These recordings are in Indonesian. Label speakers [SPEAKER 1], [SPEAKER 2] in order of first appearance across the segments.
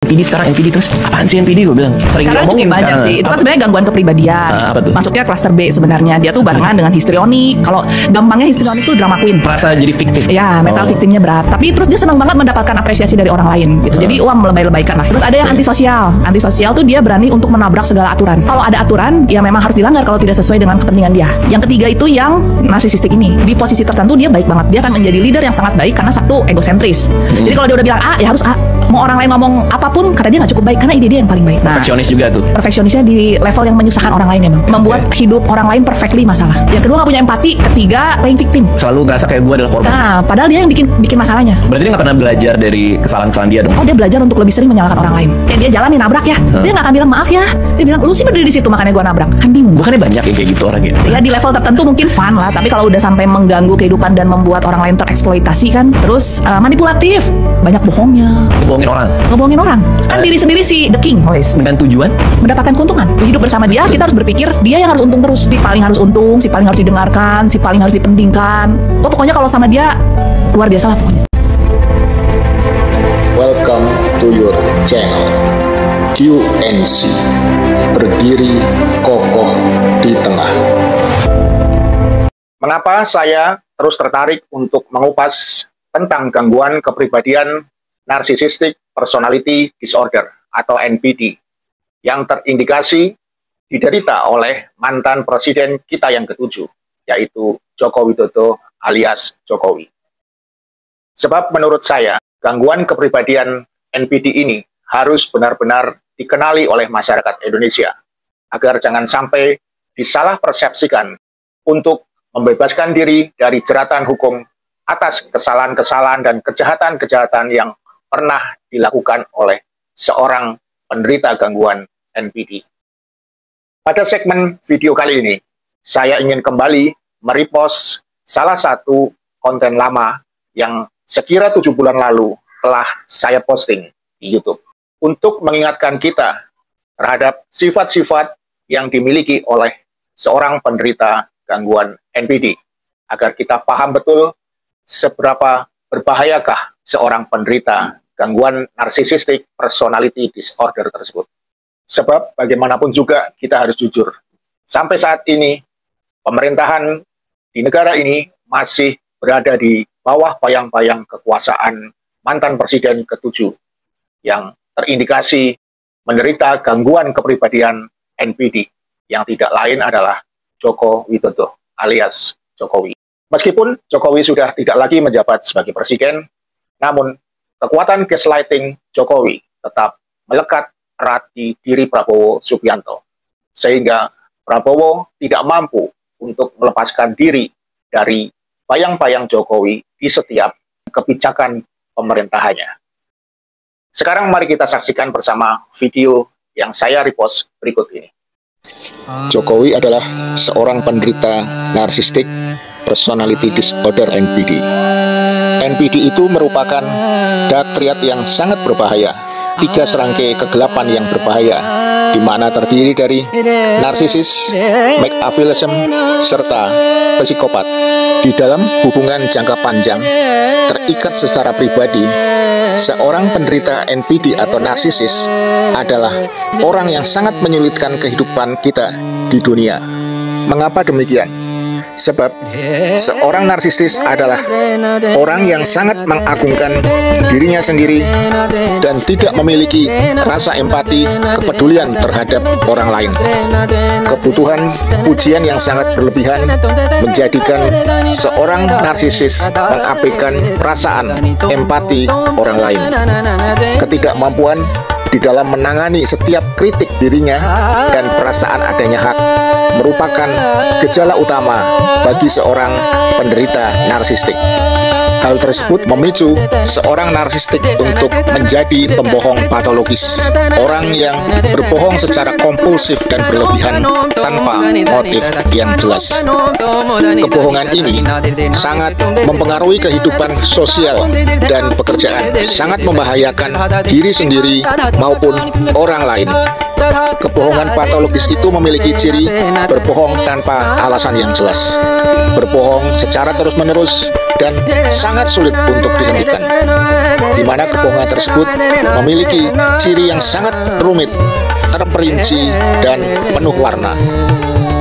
[SPEAKER 1] NPD sekarang NPD terus apaan sih NPD, gue bilang sering
[SPEAKER 2] Sekarang
[SPEAKER 1] ngomongin
[SPEAKER 2] cukup banyak
[SPEAKER 1] sekarang.
[SPEAKER 2] sih. Itu kan sebenarnya gangguan kepribadian.
[SPEAKER 1] Apa tuh?
[SPEAKER 2] Masuknya klaster B sebenarnya. Dia tuh barengan dengan histrionik. Kalau gampangnya histrionik tuh drama queen.
[SPEAKER 1] Merasa jadi victim.
[SPEAKER 2] Ya, mental victimnya berat. Tapi terus dia senang banget mendapatkan apresiasi dari orang lain gitu. Jadi uang melebay-lebaykan lah. Terus ada yang antisosial. Antisosial tuh dia berani untuk menabrak segala aturan. Kalau ada aturan, ya memang harus dilanggar kalau tidak sesuai dengan kepentingan dia. Yang ketiga itu yang narsisistik ini. Di posisi tertentu dia baik banget. Dia akan menjadi leader yang sangat baik karena satu egosentris. Jadi kalau dia udah bilang A, ya harus A. Mau orang lain ngomong apapun, kata dia nggak cukup baik karena ide dia yang paling baik. Nah,
[SPEAKER 1] Perfeksionis juga tuh.
[SPEAKER 2] perfeksionisnya di level yang menyusahkan orang lain ya bang. Membuat hidup orang lain perfectly masalah. Yang kedua nggak punya empati. Ketiga playing victim.
[SPEAKER 1] Selalu ngerasa kayak gue adalah korban.
[SPEAKER 2] Nah, padahal dia yang bikin masalahnya.
[SPEAKER 1] Berarti dia nggak pernah belajar dari kesalahan-kesalahan dia dong.
[SPEAKER 2] Oh, dia belajar untuk lebih sering menyalahkan orang lain. Kayak dia jalan nih nabrak ya. Dia nggak akan bilang maaf ya. Dia bilang lu sih berdiri di situ makanya gua nabrak. Kan bingung.
[SPEAKER 1] Bukannya banyak yang kayak gitu orang gitu.
[SPEAKER 2] Ya di level tertentu mungkin fun lah, tapi kalau udah sampai mengganggu kehidupan dan membuat orang lain tereksploitasi kan, terus manipulatif, banyak bohongnya,
[SPEAKER 1] Bohongin orang
[SPEAKER 2] ngebohongin orang. Kan diri sendiri sih the king, guys.
[SPEAKER 1] dengan tujuan
[SPEAKER 2] Mendapatkan keuntungan. Hidup bersama dia, kita harus berpikir dia yang harus untung terus. Si paling harus untung, si paling harus didengarkan, si paling harus dipentingkan. Oh, pokoknya kalau sama dia luar biasa lah pokoknya.
[SPEAKER 3] Welcome to your channel QNC, berdiri kokoh di tengah. Mengapa saya terus tertarik untuk mengupas tentang gangguan kepribadian Narcissistic Personality Disorder atau NPD yang terindikasi diderita oleh mantan presiden kita yang ketujuh, yaitu Joko Widodo alias Jokowi. Sebab menurut saya, gangguan kepribadian NPD ini harus benar-benar dikenali oleh masyarakat Indonesia, agar jangan sampai disalah persepsikan untuk membebaskan diri dari jeratan hukum atas kesalahan-kesalahan dan kejahatan-kejahatan yang pernah dilakukan oleh seorang penderita gangguan NPD. Pada segmen video kali ini, saya ingin kembali merepost salah satu konten lama yang sekira 7 bulan lalu telah saya posting di YouTube untuk mengingatkan kita terhadap sifat-sifat yang dimiliki oleh seorang penderita gangguan NPD, agar kita paham betul seberapa berbahayakah seorang penderita gangguan Narcissistic Personality Disorder tersebut. Sebab bagaimanapun juga kita harus jujur, sampai saat ini pemerintahan di negara ini masih berada di bawah bayang-bayang kekuasaan mantan presiden ketujuh yang terindikasi menderita gangguan kepribadian NPD, yang tidak lain adalah Joko Widodo alias Jokowi. Meskipun Jokowi sudah tidak lagi menjabat sebagai presiden, namun kekuatan gaslighting Jokowi tetap melekat erat di diri Prabowo Subianto, sehingga Prabowo tidak mampu untuk melepaskan diri dari bayang-bayang Jokowi di setiap kebijakan pemerintahannya. Sekarang mari kita saksikan bersama video yang saya repost berikut ini. Jokowi adalah seorang penderita Narcissistic Personality Disorder NPD. NPD itu merupakan dark triad yang sangat berbahaya, 3 serangkai kegelapan yang berbahaya, di mana terdiri dari narsisis, machiavellism, serta psikopat. Di dalam hubungan jangka panjang, terikat secara pribadi, seorang penderita NPD atau narsisis adalah orang yang sangat menyulitkan kehidupan kita di dunia. Mengapa demikian? Sebab seorang narsisis adalah orang yang sangat mengagungkan dirinya sendiri dan tidak memiliki rasa empati, kepedulian terhadap orang lain. Kebutuhan pujian yang sangat berlebihan menjadikan seorang narsisis mengabaikan perasaan empati orang lain. Ketidakmampuan di dalam menangani setiap kritik dirinya dan perasaan adanya hak merupakan gejala utama bagi seorang penderita narsistik. Hal tersebut memicu seorang narsistik untuk menjadi pembohong patologis, orang yang berbohong secara kompulsif dan berlebihan tanpa motif yang jelas. Kebohongan ini sangat mempengaruhi kehidupan sosial dan pekerjaan, sangat membahayakan diri sendiri maupun orang lain. Kebohongan patologis itu memiliki ciri berbohong tanpa alasan yang jelas, berbohong secara terus-menerus, dan sangat sulit untuk dihentikan, di mana kebohongan tersebut memiliki ciri yang sangat rumit, terperinci, dan penuh warna.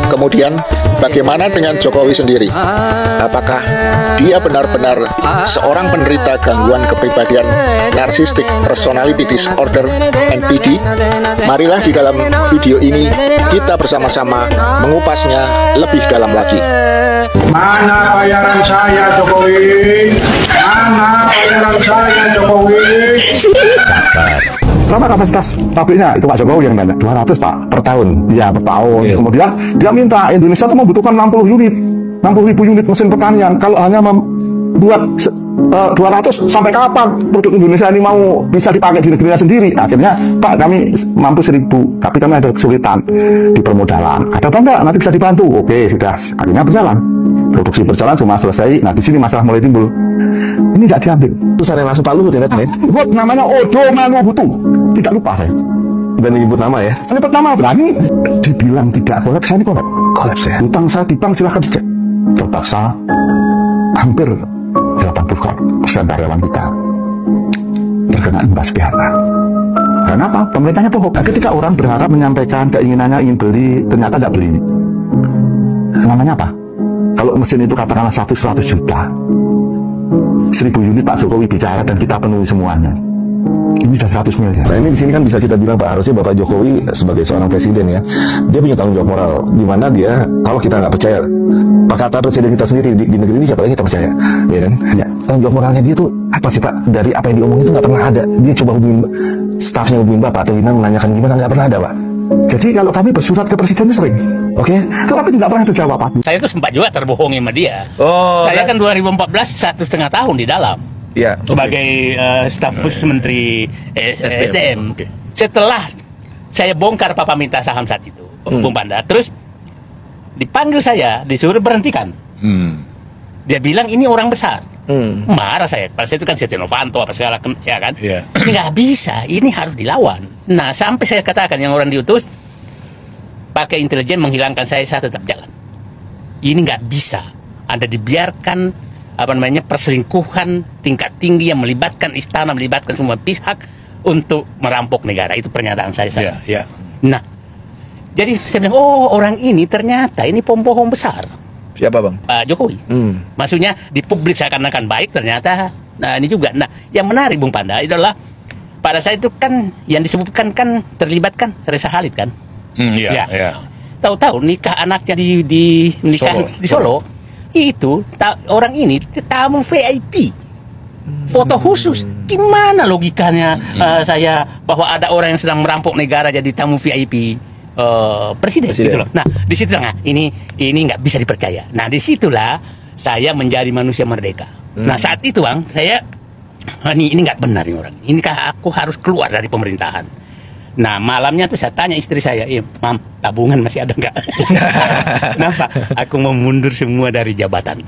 [SPEAKER 3] Kemudian, bagaimana dengan Jokowi sendiri? Apakah dia benar-benar seorang penderita gangguan kepribadian Narcissistic Personality Disorder (NPD)? Marilah di dalam video ini kita bersama-sama mengupasnya lebih dalam lagi.
[SPEAKER 4] Mana bayaran saya, Jokowi? Mana bayaran saya, Jokowi?
[SPEAKER 5] Berapa kapasitas pabriknya? Itu Pak Jokowi yang nanya. 200 Pak per tahun. Iya per tahun. Kemudian dia minta Indonesia itu membutuhkan 60 unit, 60.000 unit mesin pertanian. Kalau hanya membuat 200, sampai kapan produk Indonesia ini mau bisa dipakai di negerinya sendiri? Akhirnya Pak, kami mampu 1.000, tapi kami ada kesulitan di permodalan. Ada apa enggak? Nanti bisa dibantu. Oke, sudah. Akhirnya berjalan. Produksi berjalan cuma selesai. Nah, di sini masalah mulai timbul. Ini tidak diambil.
[SPEAKER 6] Terus ada langsung Pak Luhut ya,
[SPEAKER 5] namanya Odo Manohutu. Tidak lupa saya.
[SPEAKER 6] Dan menyebut nama ya.
[SPEAKER 5] Ini pertama berani dibilang tidak kolaps, saya ini kolaps ya. Utang saya di bank silahkan dicek. Terpaksa hampir 80% karyawan kita terkena imbas PHK. Karena apa? Pemerintahnya bohong. Ketika orang berharap menyampaikan keinginannya ingin beli, ternyata tidak beli. Namanya apa? Kalau mesin itu katakanlah 100 juta, 1.000 unit Pak Jokowi bicara dan kita penuhi semuanya. Ini sudah 100 miliar.
[SPEAKER 6] Nah ini di sini kan bisa kita bilang Pak, harusnya Bapak Jokowi sebagai seorang presiden ya, dia punya tanggung jawab moral, di mana dia kalau kita nggak percaya kata presiden kita sendiri di negeri ini, siapa lagi kita percaya, ya kan? Ya, tanggung jawab moralnya dia tuh apa sih Pak? Dari apa yang diomongin itu nggak pernah ada. Dia coba hubungin stafnya, hubungin Bapak atau Winan menanyakan gimana, nggak pernah ada Pak.
[SPEAKER 5] Jadi kalau kami bersurat ke presiden sering, oke, tetapi tidak pernah ada jawaban.
[SPEAKER 7] Saya tuh sempat juga terbohongi sama dia. Saya kan 2014 1,5 tahun di dalam.
[SPEAKER 1] Ya,
[SPEAKER 7] sebagai staf khusus Menteri SDM. Setelah saya bongkar Papa minta saham saat itu, Bung Panda, terus dipanggil saya, disuruh berhentikan. Dia bilang ini orang besar. Marah saya. Pada saat itu kan Setia Novanto apa segala, ya kan? Ini nggak bisa, ini harus dilawan. Nah, sampai saya katakan yang orang diutus pakai intelijen menghilangkan saya tetap jalan. Ini nggak bisa. Anda dibiarkan apa namanya perselingkuhan tingkat tinggi yang melibatkan istana, melibatkan semua pihak untuk merampok negara. Itu pernyataan saya. Nah, jadi saya bilang, oh orang ini ternyata ini pembohong besar.
[SPEAKER 1] Siapa Bang?
[SPEAKER 7] Pak Jokowi. Maksudnya di publik seakan-akan baik, ternyata nah ini juga. Nah, yang menarik Bung Panda adalah pada saat itu kan yang disebutkan kan terlibatkan Reza Khalid kan. Tahu-tahu nikah anaknya di nikah di Solo. Itu orang ini tamu VIP, foto khusus. Gimana logikanya saya bahwa ada orang yang sedang merampok negara jadi tamu VIP presiden. Gitu loh. Nah di situ ini nggak bisa dipercaya. Nah disitulah saya menjadi manusia merdeka. Nah saat itu Bang, saya ini nggak benar nih orang. Ini aku harus keluar dari pemerintahan. Nah malamnya tuh saya tanya istri saya, Mam, tabungan masih ada nggak? Kenapa? Aku mau mundur semua dari jabatan.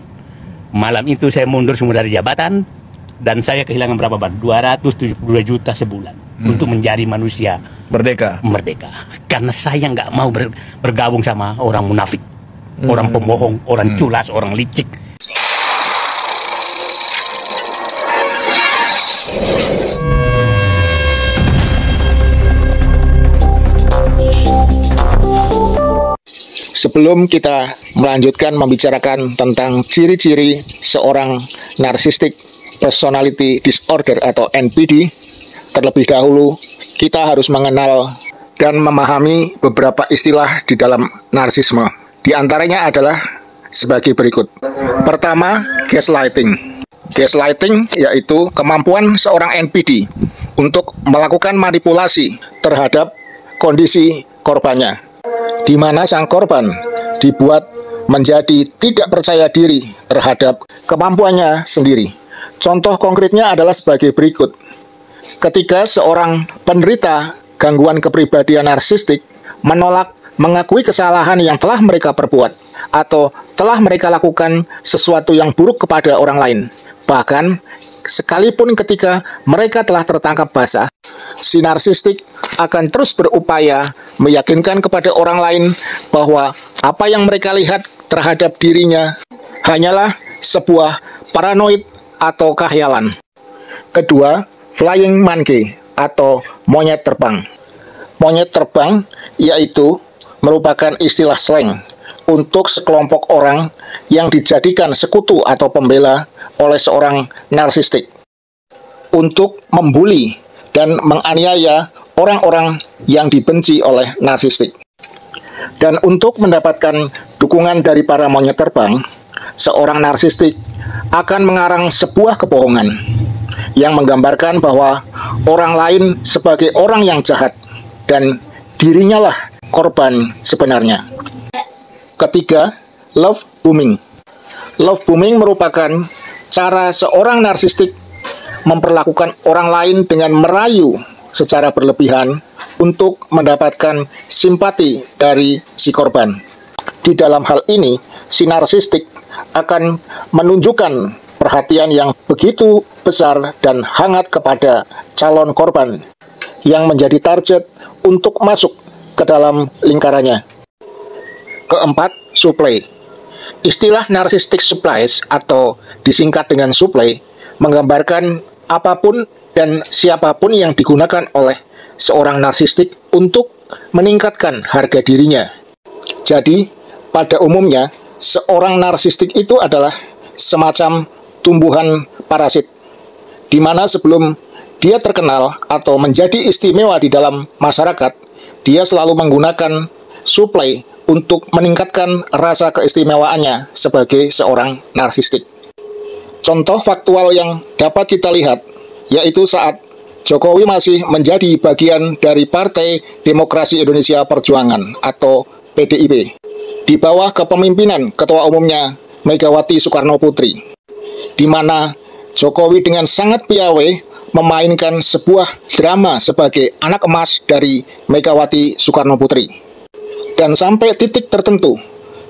[SPEAKER 7] Malam itu saya mundur semua dari jabatan dan saya kehilangan berapa Bang? 272 juta sebulan untuk menjadi manusia merdeka. Karena saya nggak mau bergabung sama orang munafik, orang pembohong, orang culas, orang licik.
[SPEAKER 3] Sebelum kita melanjutkan membicarakan tentang ciri-ciri seorang Narcissistic Personality Disorder atau NPD, terlebih dahulu kita harus mengenal dan memahami beberapa istilah di dalam narsisme. Di antaranya adalah sebagai berikut. Pertama, gaslighting. Gaslighting yaitu kemampuan seorang NPD untuk melakukan manipulasi terhadap kondisi korbannya, di mana sang korban dibuat menjadi tidak percaya diri terhadap kemampuannya sendiri. Contoh konkretnya adalah sebagai berikut. Ketika seorang penderita gangguan kepribadian narsistik menolak mengakui kesalahan yang telah mereka perbuat atau telah mereka lakukan sesuatu yang buruk kepada orang lain. Bahkan sekalipun ketika mereka telah tertangkap basah, si narsistik akan terus berupaya meyakinkan kepada orang lain bahwa apa yang mereka lihat terhadap dirinya hanyalah sebuah paranoid atau khayalan. Kedua, flying monkey atau monyet terbang. Monyet terbang yaitu merupakan istilah slang untuk sekelompok orang yang dijadikan sekutu atau pembela oleh seorang narsistik untuk membuli dan menganiaya orang-orang yang dibenci oleh narsistik. Dan untuk mendapatkan dukungan dari para monyet terbang, seorang narsistik akan mengarang sebuah kebohongan yang menggambarkan bahwa orang lain sebagai orang yang jahat dan dirinya lah korban sebenarnya. Ketiga, love bombing. Love bombing merupakan cara seorang narsistik memperlakukan orang lain dengan merayu secara berlebihan untuk mendapatkan simpati dari si korban. Di dalam hal ini, si narsistik akan menunjukkan perhatian yang begitu besar dan hangat kepada calon korban yang menjadi target untuk masuk ke dalam lingkarannya. Keempat, supply. Istilah narcissistic supplies atau disingkat dengan supply menggambarkan apapun dan siapapun yang digunakan oleh seorang narsistik untuk meningkatkan harga dirinya. Jadi, pada umumnya, seorang narsistik itu adalah semacam tumbuhan parasit, di mana sebelum dia terkenal atau menjadi istimewa di dalam masyarakat, dia selalu menggunakan supply untuk meningkatkan rasa keistimewaannya sebagai seorang narsistik. Contoh faktual yang dapat kita lihat, yaitu saat Jokowi masih menjadi bagian dari Partai Demokrasi Indonesia Perjuangan atau PDIP, di bawah kepemimpinan Ketua Umumnya Megawati Soekarno Putri, di mana Jokowi dengan sangat piawai memainkan sebuah drama sebagai anak emas dari Megawati Soekarno Putri. Dan sampai titik tertentu,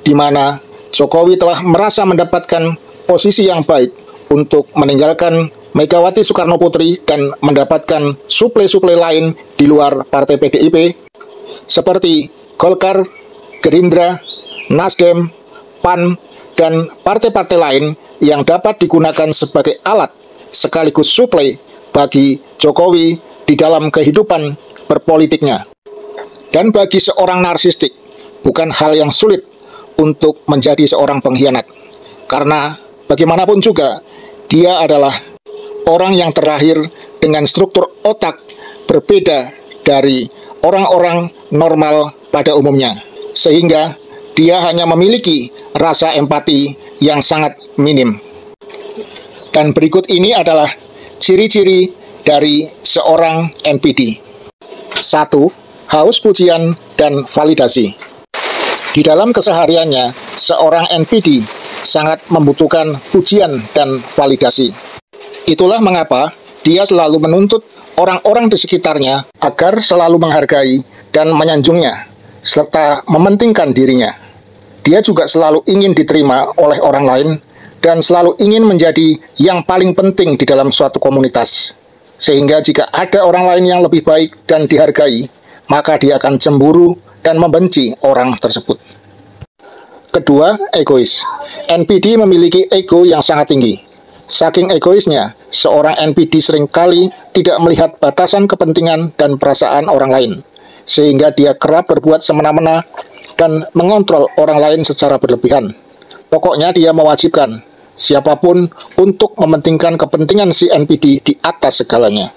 [SPEAKER 3] di mana Jokowi telah merasa mendapatkan posisi yang baik untuk meninggalkan Megawati Soekarno Putri dan mendapatkan suplai-suplai lain di luar Partai PDIP, seperti Golkar, Gerindra, Nasdem, PAN, dan partai-partai lain yang dapat digunakan sebagai alat sekaligus suplai bagi Jokowi di dalam kehidupan berpolitiknya. Dan bagi seorang narsistik, bukan hal yang sulit untuk menjadi seorang pengkhianat. Karena bagaimanapun juga, dia adalah orang yang terlahir dengan struktur otak berbeda dari orang-orang normal pada umumnya. Sehingga dia hanya memiliki rasa empati yang sangat minim. Dan berikut ini adalah ciri-ciri dari seorang NPD. 1. Haus pujian dan validasi. Di dalam kesehariannya, seorang NPD sangat membutuhkan pujian dan validasi. Itulah mengapa dia selalu menuntut orang-orang di sekitarnya agar selalu menghargai dan menyanjungnya, serta mementingkan dirinya. Dia juga selalu ingin diterima oleh orang lain dan selalu ingin menjadi yang paling penting di dalam suatu komunitas. Sehingga jika ada orang lain yang lebih baik dan dihargai, maka dia akan cemburu dan membenci orang tersebut. Kedua, egois. NPD memiliki ego yang sangat tinggi. Saking egoisnya, seorang NPD seringkali tidak melihat batasan kepentingan dan perasaan orang lain, sehingga dia kerap berbuat semena-mena dan mengontrol orang lain secara berlebihan. Pokoknya dia mewajibkan siapapun untuk mementingkan kepentingan si NPD di atas segalanya.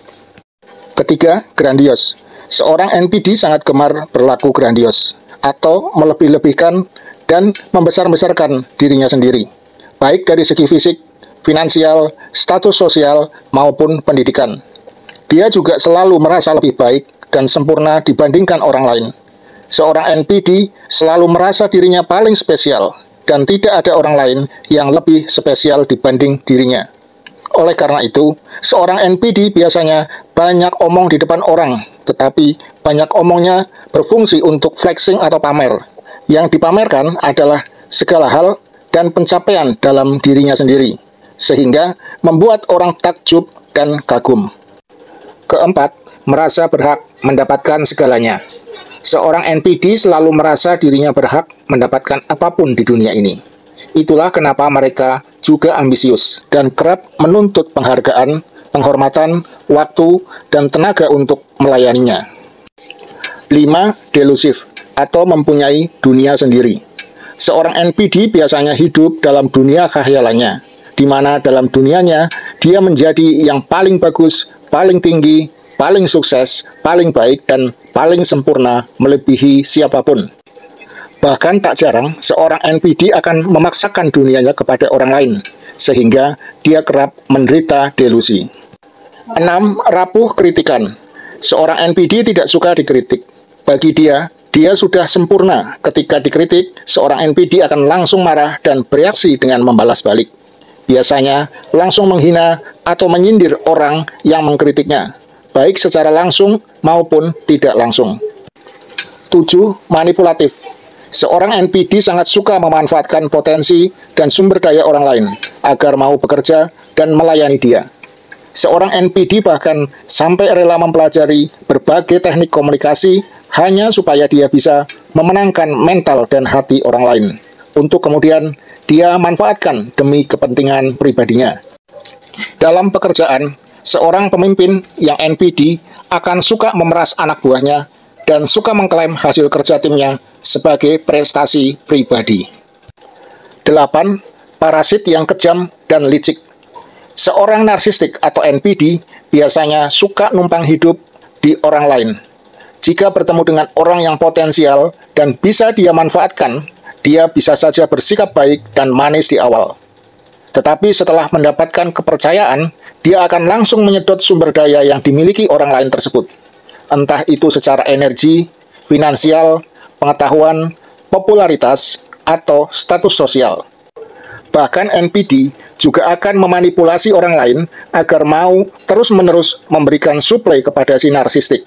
[SPEAKER 3] Ketiga, grandios. Seorang NPD sangat gemar berlaku grandios atau melebih-lebihkan dan membesar-besarkan dirinya sendiri, baik dari segi fisik, finansial, status sosial, maupun pendidikan. Dia juga selalu merasa lebih baik dan sempurna dibandingkan orang lain. Seorang NPD selalu merasa dirinya paling spesial dan tidak ada orang lain yang lebih spesial dibanding dirinya. Oleh karena itu, seorang NPD biasanya banyak omong di depan orang, tetapi banyak omongnya berfungsi untuk flexing atau pamer. Yang dipamerkan adalah segala hal dan pencapaian dalam dirinya sendiri, sehingga membuat orang takjub dan kagum. Keempat, merasa berhak mendapatkan segalanya. Seorang NPD selalu merasa dirinya berhak mendapatkan apapun di dunia ini. Itulah kenapa mereka juga ambisius dan kerap menuntut penghargaan, penghormatan, waktu, dan tenaga untuk melayaninya. 5. Delusif atau mempunyai dunia sendiri. Seorang NPD biasanya hidup dalam dunia khayalannya, di mana dalam dunianya dia menjadi yang paling bagus, paling tinggi, paling sukses, paling baik, dan paling sempurna melebihi siapapun. Bahkan tak jarang, seorang NPD akan memaksakan dunianya kepada orang lain, sehingga dia kerap menderita delusi. 6. Rapuh kritikan. Seorang NPD tidak suka dikritik. Bagi dia sudah sempurna. Ketika dikritik, seorang NPD akan langsung marah dan bereaksi dengan membalas balik. Biasanya langsung menghina atau menyindir orang yang mengkritiknya, baik secara langsung maupun tidak langsung. 7. Manipulatif. Seorang NPD sangat suka memanfaatkan potensi dan sumber daya orang lain agar mau bekerja dan melayani dia. Seorang NPD bahkan sampai rela mempelajari berbagai teknik komunikasi hanya supaya dia bisa memenangkan mental dan hati orang lain, untuk kemudian dia manfaatkan demi kepentingan pribadinya. Dalam pekerjaan, seorang pemimpin yang NPD akan suka memeras anak buahnya dan suka mengklaim hasil kerja timnya sebagai prestasi pribadi. 8. Parasit yang kejam dan licik. Seorang narsistik atau NPD biasanya suka numpang hidup di orang lain. Jika bertemu dengan orang yang potensial dan bisa dia manfaatkan, dia bisa saja bersikap baik dan manis di awal. Tetapi setelah mendapatkan kepercayaan, dia akan langsung menyedot sumber daya yang dimiliki orang lain tersebut. Entah itu secara energi, finansial, pengetahuan, popularitas, atau status sosial. Bahkan NPD juga akan memanipulasi orang lain agar mau terus-menerus memberikan suplai kepada si narsistik.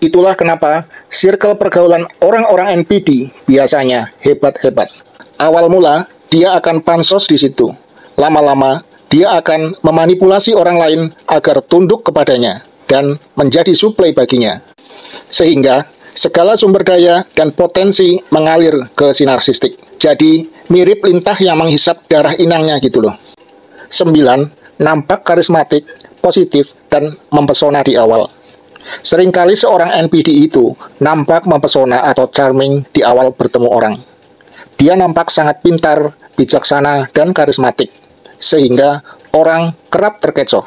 [SPEAKER 3] Itulah kenapa circle pergaulan orang-orang NPD biasanya hebat-hebat. Awal mula, dia akan pansos di situ. Lama-lama, dia akan memanipulasi orang lain agar tunduk kepadanya dan menjadi suplai baginya. Sehingga, segala sumber daya dan potensi mengalir ke si narsistik. Jadi, mirip lintah yang menghisap darah inangnya gitu loh. 9. Nampak karismatik, positif, dan mempesona di awal. Seringkali seorang NPD itu nampak mempesona atau charming di awal bertemu orang. Dia nampak sangat pintar, bijaksana, dan karismatik, sehingga orang kerap terkecoh.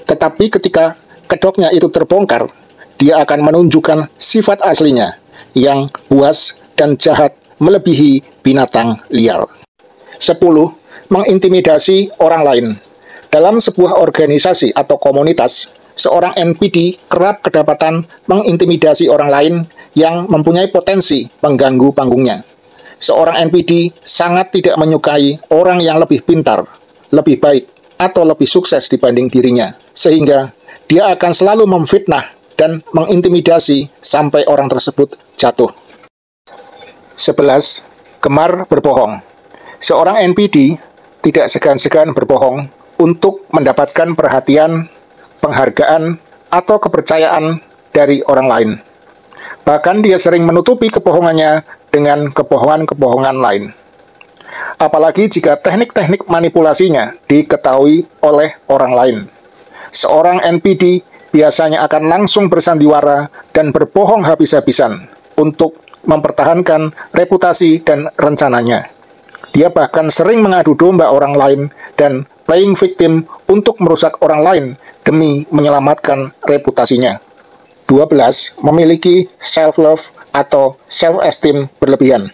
[SPEAKER 3] Tetapi ketika kedoknya itu terbongkar, dia akan menunjukkan sifat aslinya, yang buas dan jahat melebihi binatang liar. 10. Mengintimidasi orang lain. Dalam sebuah organisasi atau komunitas, seorang NPD kerap kedapatan mengintimidasi orang lain yang mempunyai potensi mengganggu panggungnya. Seorang NPD sangat tidak menyukai orang yang lebih pintar, lebih baik, atau lebih sukses dibanding dirinya, sehingga dia akan selalu memfitnah dan mengintimidasi sampai orang tersebut jatuh. 11. Gemar berbohong. Seorang NPD tidak segan-segan berbohong untuk mendapatkan perhatian, penghargaan, atau kepercayaan dari orang lain. Bahkan dia sering menutupi kebohongannya dengan kebohongan-kebohongan lain. Apalagi jika teknik-teknik manipulasinya diketahui oleh orang lain. Seorang NPD biasanya akan langsung bersandiwara dan berbohong habis-habisan untuk mempertahankan reputasi dan rencananya. Dia bahkan sering mengadu domba orang lain dan playing victim untuk merusak orang lain demi menyelamatkan reputasinya. 12. Memiliki self-love atau self-esteem berlebihan.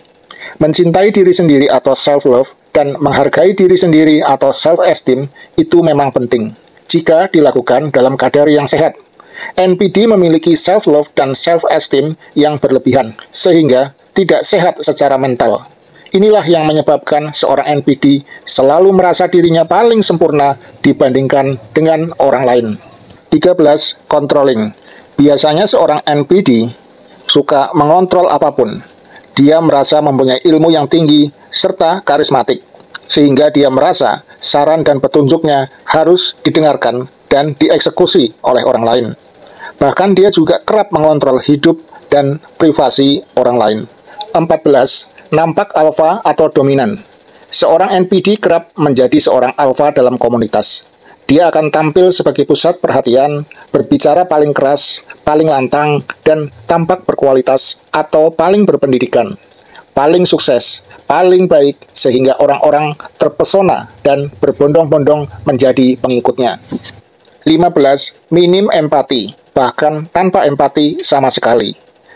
[SPEAKER 3] Mencintai diri sendiri atau self-love dan menghargai diri sendiri atau self-esteem itu memang penting jika dilakukan dalam kadar yang sehat. NPD memiliki self-love dan self-esteem yang berlebihan, sehingga tidak sehat secara mental. Inilah yang menyebabkan seorang NPD selalu merasa dirinya paling sempurna dibandingkan dengan orang lain. 13. Controlling. Biasanya seorang NPD suka mengontrol apapun. Dia merasa mempunyai ilmu yang tinggi serta karismatik, sehingga dia merasa saran dan petunjuknya harus didengarkan dan dieksekusi oleh orang lain. Bahkan dia juga kerap mengontrol hidup dan privasi orang lain. 14. Nampak alfa atau dominan. Seorang NPD kerap menjadi seorang alfa dalam komunitas. Dia akan tampil sebagai pusat perhatian, berbicara paling keras, paling lantang, dan tampak berkualitas atau paling berpendidikan, paling sukses, paling baik, sehingga orang-orang terpesona dan berbondong-bondong menjadi pengikutnya. 15. Minim empati, bahkan tanpa empati sama sekali.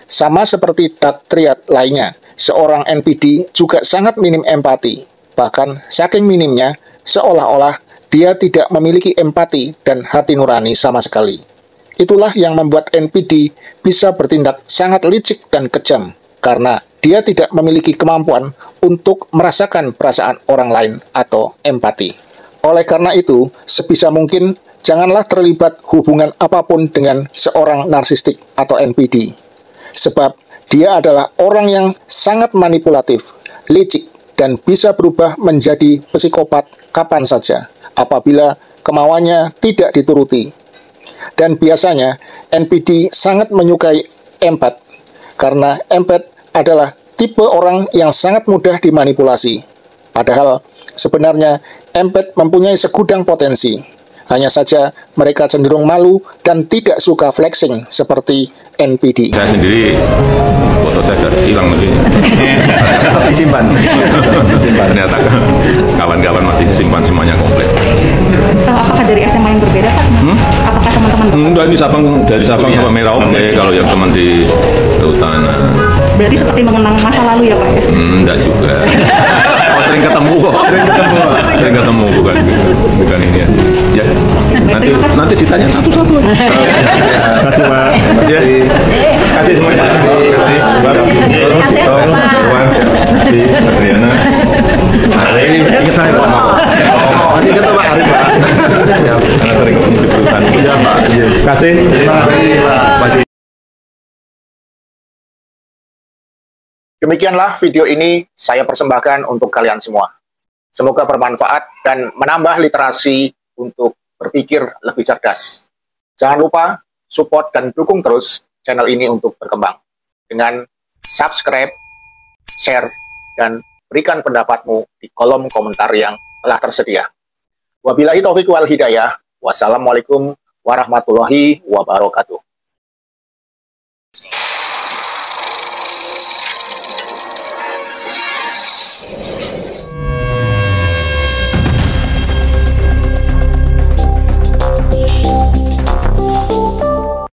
[SPEAKER 3] Sama seperti dark triad lainnya, seorang NPD juga sangat minim empati. Bahkan saking minimnya, seolah-olah dia tidak memiliki empati dan hati nurani sama sekali. Itulah yang membuat NPD bisa bertindak sangat licik dan kejam, karena dia tidak memiliki kemampuan untuk merasakan perasaan orang lain atau empati. Oleh karena itu, sebisa mungkin janganlah terlibat hubungan apapun dengan seorang narsistik atau NPD. Sebab dia adalah orang yang sangat manipulatif, licik, dan bisa berubah menjadi psikopat kapan saja apabila kemauannya tidak dituruti. Dan biasanya NPD sangat menyukai empat, karena empat adalah tipe orang yang sangat mudah dimanipulasi. Padahal sebenarnya empat mempunyai segudang potensi. Hanya saja mereka cenderung malu dan tidak suka flexing seperti NPD.
[SPEAKER 8] Saya sendiri foto saya sudah hilang lagi.
[SPEAKER 1] Disimpan.
[SPEAKER 8] Ternyata kawan-kawan masih simpan semuanya komplit.
[SPEAKER 9] Apakah dari SMA yang berbeda, Pak? Apakah teman-teman
[SPEAKER 8] Enggak, ini dari Sabang sampai Merauke. Kalau yang teman di Lautan.
[SPEAKER 9] berarti seperti mengenang masa lalu ya, Pak ya?
[SPEAKER 8] Enggak juga. Oh, sering ketemu kok. Sering ketemu bukan ini aja. Ya. Nanti ditanya satu-satu.
[SPEAKER 6] Kasih Pak.
[SPEAKER 8] Ya. Kasih semuanya. Kasih. Kasih. Adriana.
[SPEAKER 1] Ingat saya Pak.
[SPEAKER 3] Masih ingat Pak Arif, Pak?
[SPEAKER 8] Siap. Karena sering ketemu di perusahaan. Siap Pak.
[SPEAKER 6] Kasih.
[SPEAKER 3] Terima kasih, Pak. Demikianlah video ini saya persembahkan untuk kalian semua. Semoga bermanfaat dan menambah literasi untuk berpikir lebih cerdas. Jangan lupa support dan dukung terus channel ini untuk berkembang. Dengan subscribe, share, dan berikan pendapatmu di kolom komentar yang telah tersedia. Wabillahi taufiq wal hidayah. Wassalamualaikum warahmatullahi wabarakatuh.